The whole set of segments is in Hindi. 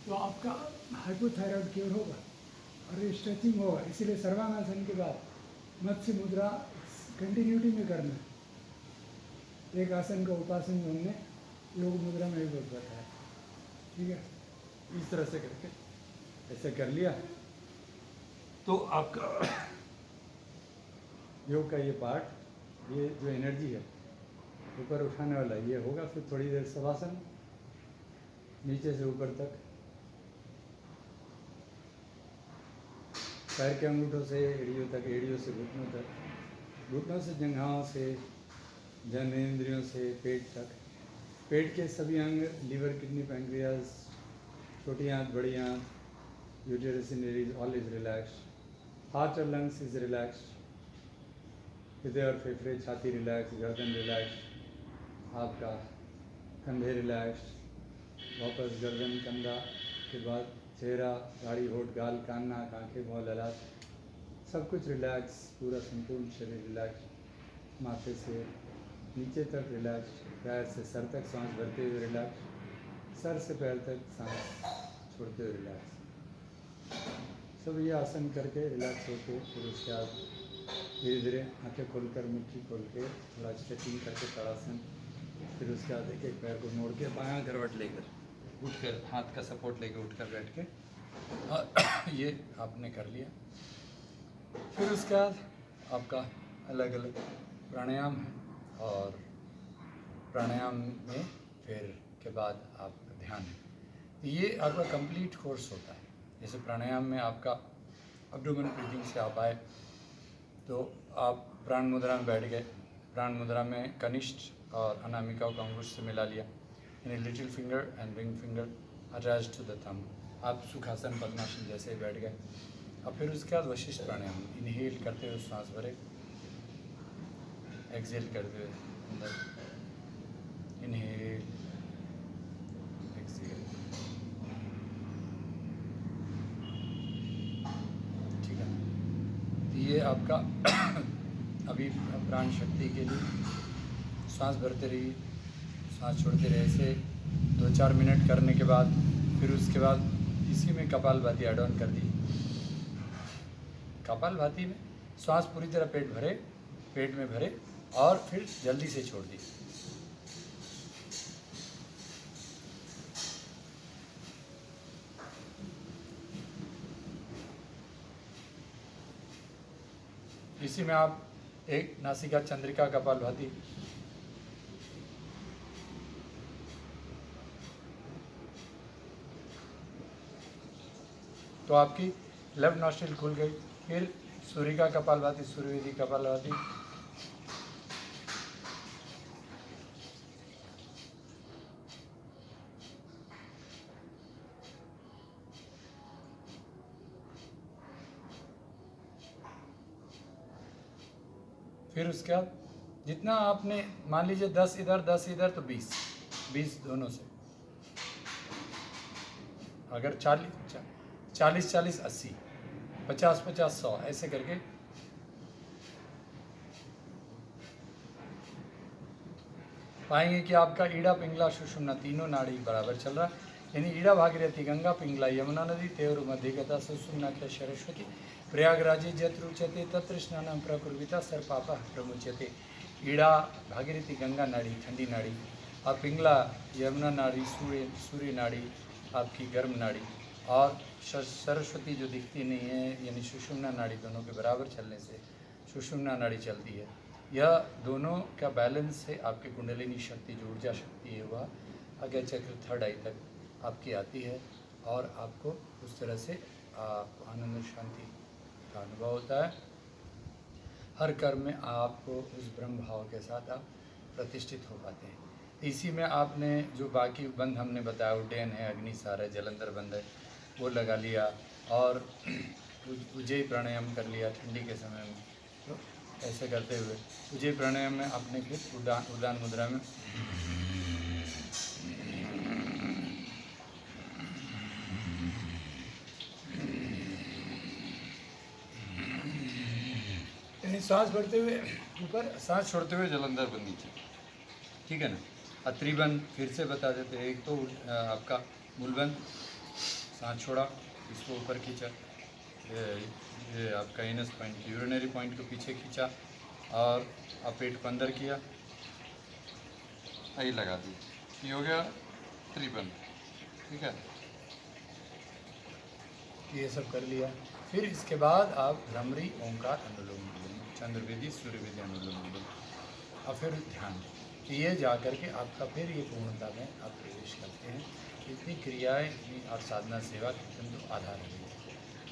तो आपका हाइपोथायराइड क्योर होगा और स्ट्रेचिंग होगा। इसीलिए सर्वांगासन के बाद मत्स्य मुद्रा कंटिन्यूटी में करना है। एक आसन का उपासन जो हमने योग मुद्रा में भी बताया, ठीक है। इस तरह से करके ऐसे कर लिया तो आपका योग का ये पार्ट, ये जो एनर्जी है ऊपर उठाने वाला ये होगा। फिर थोड़ी देर शवासन, नीचे से ऊपर तक, पैर के अंगूठों से एड़ियों तक, एड़ियों से घुटनों तक, घुटनों से जंघाओं से, जननेंद्रियों से पेट तक। पेट के सभी अंग, लीवर, किडनी, पैंक्रियाज, छोटी आंत, बड़ी आंत, uterus in all is relaxed. Heart और लंग्स इज रिलैक्स्ड। हृदय और फेफड़े, छाती रिलैक्स, गर्दन रिलैक्स, आपका कंधे रिलैक्स, वापस गर्दन, कंधा के बाद चेहरा, दाढ़ी, होठ, गाल, कान, नाक, आँखें, मुँह, ललाट, सब कुछ रिलैक्स। पूरा संपूर्ण शरीर रिलैक्स। माथे से नीचे तक रिलैक्स। पैर से सर तक सांस भरते हुए रिलैक्स। सर से पैर तक सांस छोड़ते हुए रिलैक्स। सब ये आसन करके रिलैक्स होके फिर उसके बाद धीरे धीरे आँखें खोलकर, मुट्ठी खोल के थोड़ा स्ट्रेचिंग करके ताड़ासन। फिर उसके बाद एक एक पैर को मोड़ के बायां करवट लेकर उठकर, हाथ का सपोर्ट लेकर उठकर बैठ के ये आपने कर लिया। फिर उसके बाद आपका अलग अलग प्राणायाम है और प्राणायाम में फिर के बाद आपका ध्यान है। ये आपका कंप्लीट कोर्स होता है। जैसे प्राणायाम में आपका एब्डोमेन ब्रीथिंग से आप आए तो आप प्राण मुद्रा में बैठ गए। प्राण मुद्रा में कनिष्ठ और अनामिका को अंगुष्ठ से मिला लिया, यानी little finger and ring finger attached to the thumb. आप सुखासन पद्मासन जैसे ही बैठ गए। और फिर उसके बाद वशिष्ठ प्राणायाम, इनहेल करते हुए सांस भरे, एक्सहेल करते हुए अंदर, इनहेल, एक्सहेल, ठीक है। तो ये आपका अभी प्राण शक्ति के लिए सांस भरते रहिए, सांस छोड़ते रहे। ऐसे 2-4 मिनट करने के बाद फिर उसके बाद इसी में कपालभाति ऐड ऑन कर दी। कपालभाति में सांस पूरी तरह पेट में भरे और फिर जल्दी से छोड़ दी। इसी में आप एक नासिका चंद्रिका कपालभाति, तो आपकी लेफ्ट नॉस्ट्रिल खुल गई। फिर सूर्य का कपालभाति, सूर्यवेदी कपालभाति, फिर उसके बाद जितना आपने मान लीजिए 10 इधर 10 इधर तो 20 दोनों से। अगर 40-40 80, 50-50 100 ऐसे करके पाएंगे कि आपका ईड़ा, पिंगला, सुषुम्ना तीनों नाड़ी बराबर चल रहा है। यानी ईड़ा भागीरथी गंगा, पिंगला यमुना नदी, तेवर मध्यगता, सुषुम्नाख्या सरस्वती, प्रयागराजे जत्र उच्यते तत्र स्नानं प्रकुर्विता सर्वपापः प्रमुच्यते। ईड़ा भागीरथी गंगा नाड़ी, ठंडी नाड़ी, और पिंगला यमुना नाड़ी, सूर्य नाड़ी, आपकी गर्म नाड़ी, और सरस्वती जो दिखती नहीं है यानी सुषुम्ना नाड़ी, दोनों के बराबर चलने से सुषुम्ना नाड़ी चलती है। यह दोनों का बैलेंस से आपकी कुंडलिनी शक्ति, जो ऊर्जा शक्ति है, वह आज्ञा चक्र थर्ड आई तक आपकी आती है और आपको उस तरह से आप आनंद और शांति का अनुभव होता है। हर कर्म में आपको उस ब्रह्म भाव के साथ आप प्रतिष्ठित हो पाते हैं। इसी में आपने जो बाकी बंद हमने बताया, उड्डयन है, अग्निसार है, जलंधर बंद है, वो लगा लिया और उज्जयी प्राणायाम कर लिया ठंडी के समय में। तो ऐसे करते हुए उज्जयी प्राणायाम में आपने फिर उद्दान मुद्रा में यानी सांस भरते हुए ऊपर, सांस छोड़ते हुए जलंधर बंद नीचे, ठीक है ना। और त्रिबंध फिर से बता देते हैं। एक तो आपका मूलबंध, सांस छोड़ा, इसको ऊपर खींचा, ये आपका एनस पॉइंट यूरिनरी पॉइंट को पीछे खींचा और आप पेट को अंदर किया, आई लगा दी, ये हो गया त्रिबंध। ठीक है, ये सब कर लिया। फिर इसके बाद आप भ्रमरी, ओंकार, अनुलोम विलोम, चंद्रवेदी, सूर्यवेदी, अनुलोम विलोम और फिर ध्यान, ये जा कर के आपका फिर ये पूर्णता में आप प्रवेश करते हैं। इतनी क्रियाएं, इतनी और साधना सेवा किंतु आधार है।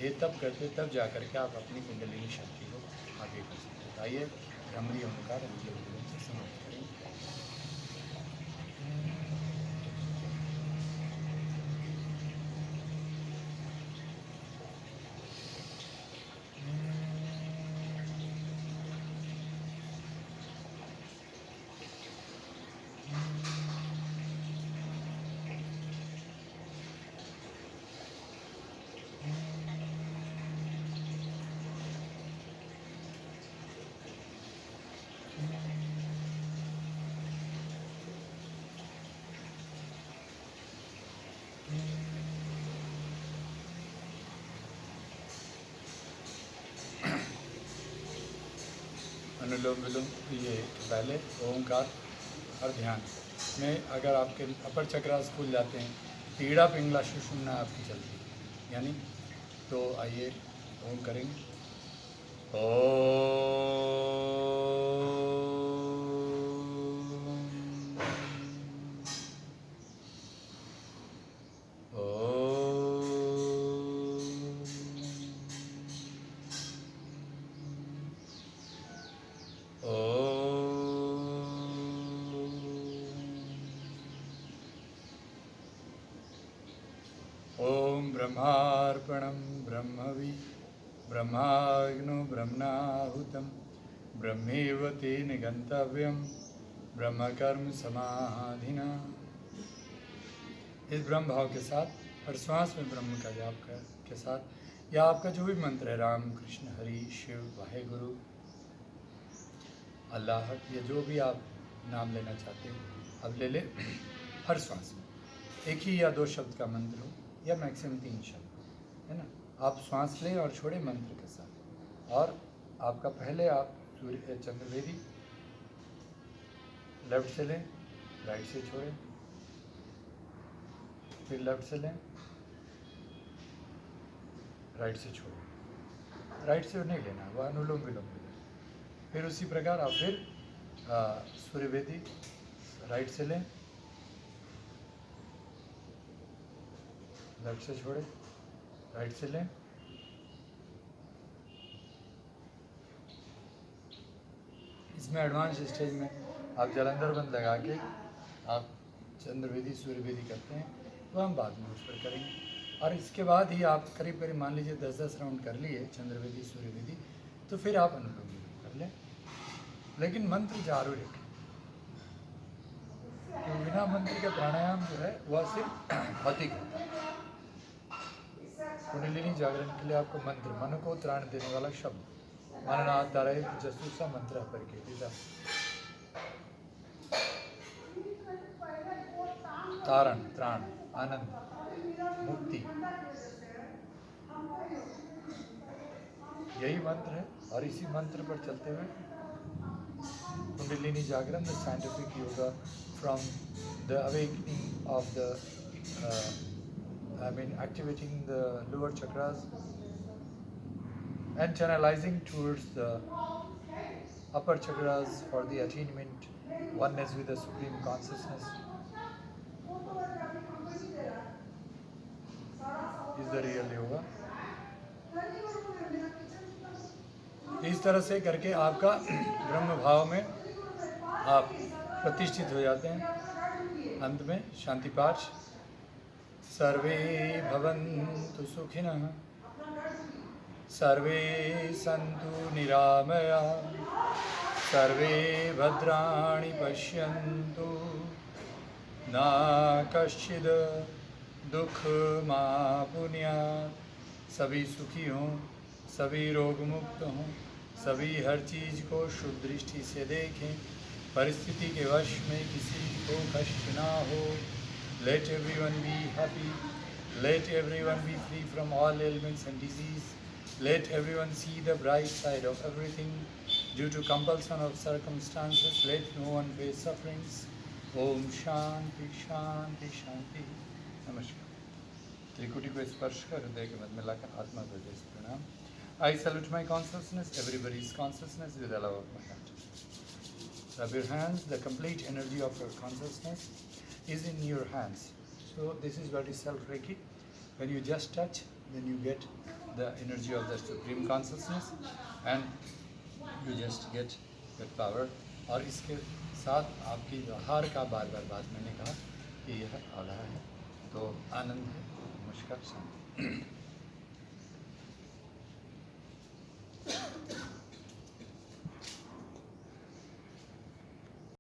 ये तब करते तब जा कर के आप अपनी कुंडलिनी शक्ति को आगे कर सकते हैं। आइए भ्रमरी, ओंकार, अनुलोम विलोम से समाप्त करेंगे। अनुलोम विलोम ये पहले ओंकार और ध्यान में अगर आपके अपर चक्रास खुल जाते हैं, पीड़ा पिंगला सुषुम्ना आपकी चलती है यानी, तो आइए ओम करेंगे। ओम ब्रह्मार्पणं ब्रह्मवि ब्रह्माग्नो ब्रह्मणाहुतं ब्रह्मेव तेन गंतव्यम ब्रह्मकर्म समाधिना। इस ब्रह्म भाव के साथ और श्वास में ब्रह्म का जाप के साथ, या आपका जो भी मंत्र है, राम कृष्ण हरि शिव वाहेगुरु अल्लाह, या जो भी आप नाम लेना चाहते हैं अब ले लें। हर श्वास में एक ही या दो शब्द का मंत्र हो या मैक्सिमम 3 शब्द, है ना। आप श्वास लें और छोड़ें मंत्र के साथ। और आपका पहले आप सूर्य चंद्रवेदी लेफ्ट से लें, राइट से छोड़ें, फिर लेफ्ट से लें, राइट से छोड़ें। राइट से नहीं लेना, वह अनुलोम विलोम लेना। फिर उसी प्रकार आप फिर सूर्यवेदी राइट से लें, लेफ्ट से छोड़ें, राइट से लें, इसमें एडवांस स्टेज में आप जलंधर बंद लगा के आप चंद्रवेदी सूर्यवेदी करते हैं, तो हम बाद में उस पर करेंगे। और इसके बाद ही आप करीब करीब मान लीजिए 10-10 राउंड कर लिए चंद्रवेदी सूर्यवेदी, तो फिर आप अनुलोम विलोम कर लें, लेकिन मंत्र जारी रखें। तो बिना मंत्र के प्राणायाम जो है वह सिर्फ भौतिक है। कुंडलिनी जागरण के लिए आपको मंत्र, मन को त्राण देने वाला शब्द, मननाथ तारे जसूसा मंत्र पर के तारण, त्राण, आनंद, मुक्ति, यही मंत्र है। और इसी मंत्र पर चलते हुए कुंडलिनी जागरण, the scientific yoga from the awakening of the activating the lower chakras and channelizing towards the upper chakras for the attainment oneness with the supreme consciousness is the real yoga। इस तरह से करके आपका ब्रह्म भाव में आप प्रतिष्ठित हो जाते हैं। अंत में शांति पाठ, सर्वे भवन्तु सुखिनः, सर्वे सन्तु निरामयाः, सर्वे भद्राणि पश्यन्तु, ना कश्चिद् दुःखमाप्नुयात्। सभी सुखी हों, सभी रोग मुक्त हों, सभी हर चीज़ को शुद्ध दृष्टि से देखें, परिस्थिति के वश में किसी को कष्ट ना हो। Let everyone be happy, Let everyone be free from all ailments and disease. Let everyone see the bright side of everything. Due to compulsion of circumstances, let no one face sufferings. Om Shanti Shanti Shanti. Namaskar. त्रिकुटी को स्पर्श कर हृदय के मध्य में लाकर आत्मा को जय प्रणाम. I salute my consciousness, everybody's consciousness with the love of my heart. Rub your hands, the complete energy of your consciousness is in your hands. So this is what is self-Reiki. When you just touch, then you get the energy of the Supreme Consciousness and you just get that power. और इसके साथ आपकी व्यवहार का बार बार बात मैंने कहा कि यह आ रहा है तो आनंद है. नमस्कार शांति.